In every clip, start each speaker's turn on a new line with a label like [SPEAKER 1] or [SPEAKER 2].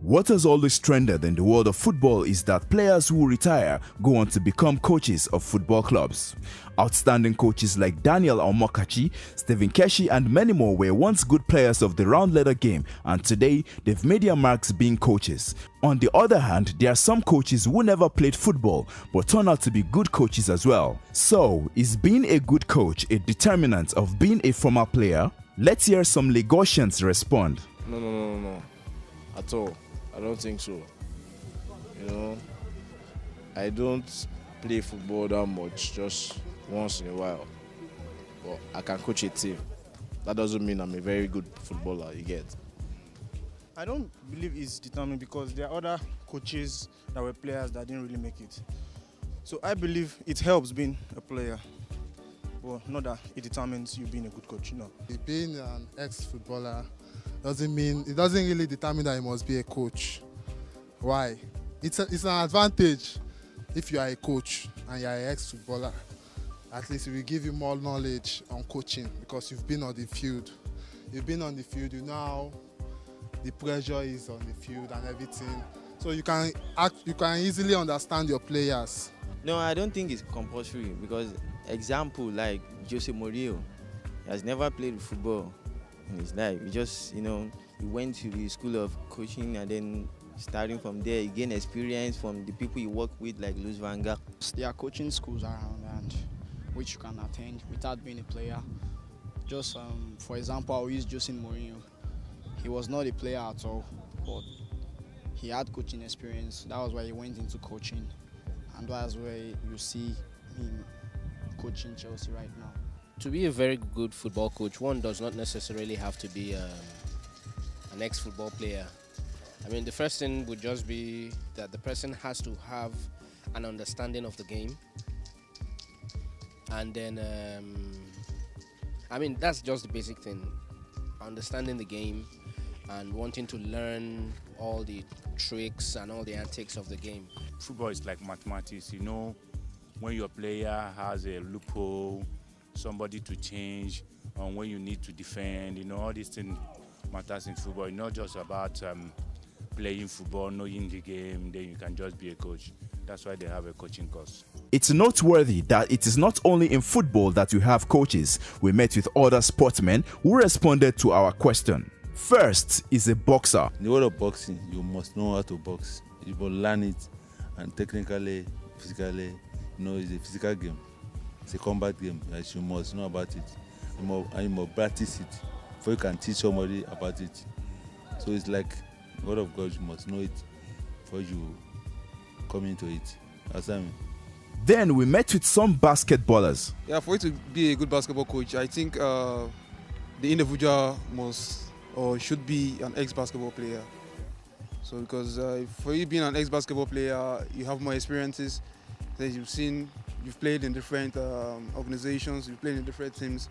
[SPEAKER 1] What has always trended in the world of football is that players who retire go on to become coaches of football clubs. Outstanding coaches like Daniel Omokachi, Stephen Keshi and many more were once good players of the round letter game, and today they've made their marks being coaches. On the other hand, there are some coaches who never played football but turn out to be good coaches as well. So, is being a good coach a determinant of being a former player? Let's hear some Lagosians respond.
[SPEAKER 2] No. At all. I don't think so. I don't play football that much, just once in a while. But I can coach a team. That doesn't mean I'm a very good footballer, you get.
[SPEAKER 3] I don't believe it's determined because there are other coaches that were players that didn't really make it. So I believe it helps being a player, but not that it determines you being a good coach, no.
[SPEAKER 4] Being an ex-footballer doesn't really determine that you must be a coach. Why? It's an advantage if you are a coach and you are an ex-footballer. At least it will give you more knowledge on coaching because you've been on the field. You know how the pressure is on the field and everything. So you can easily understand your players.
[SPEAKER 5] No, I don't think it's compulsory because example like Jose Mourinho, he has never played football in his life. He just, he went to the school of coaching and then starting from there, he gained experience from the people he worked with like Luis Van Gaal.
[SPEAKER 6] There are coaching schools around and which you can attend without being a player. Just for example, I'll use Jose Mourinho. He was not a player at all, but he had coaching experience. That was why he went into coaching, and that's where you see him coaching Chelsea right now.
[SPEAKER 7] To be a very good football coach, one does not necessarily have to be an ex-football player. I mean, the first thing would just be that the person has to have an understanding of the game. And then, that's just the basic thing. Understanding the game and wanting to learn all the tricks and all the antics of the game.
[SPEAKER 8] Football is like mathematics, when your player has a loophole, somebody to change, and when you need to defend, all these things matters in football. It's not just about playing football, knowing the game, then you can just be a coach. That's why they have a coaching course. It's
[SPEAKER 1] noteworthy that it is not only in football that you have coaches. We met with other sportsmen who responded to our question. First is a boxer.
[SPEAKER 9] In the world of boxing, you must know how to box. You must learn it, and technically, physically, it's a physical game. It's a combat game, as you must know about it. You must practice it before you can teach somebody about it. So it's like the word of God, you must know it before you come into it. That's what I mean.
[SPEAKER 1] Then we met with some basketballers.
[SPEAKER 10] Yeah, for you to be a good basketball coach, I think the individual must or should be an ex-basketball player. So because for you being an ex-basketball player, you have more experiences that you've played in different organizations, you've played in different teams,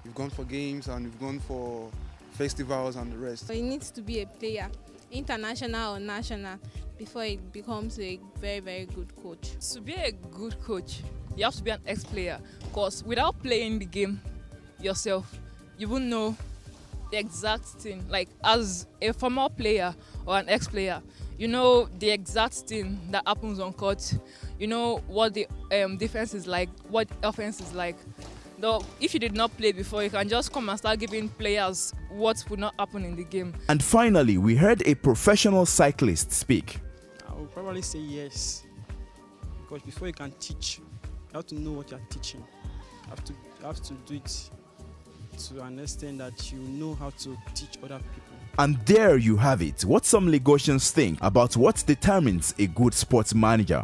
[SPEAKER 10] you've gone for games and you've gone for festivals and the rest.
[SPEAKER 11] You need to be a player, international or national, before it becomes a very, very good coach.
[SPEAKER 12] To be a good coach, you have to be an ex-player, because without playing the game yourself, you won't know the exact thing. Like as a former player or an ex-player, you know the exact thing that happens on court. You know what the defense is like, what offense is like. Though if you did not play before, you can just come and start giving players what would not happen in the game.
[SPEAKER 1] And finally, we heard a professional cyclist speak.
[SPEAKER 13] I would probably say yes, because before you can teach, you have to know what you are teaching. You have to do it to an extent that you know how to teach other people.
[SPEAKER 1] And there you have it. What some Lagosians think about what determines a good sports manager.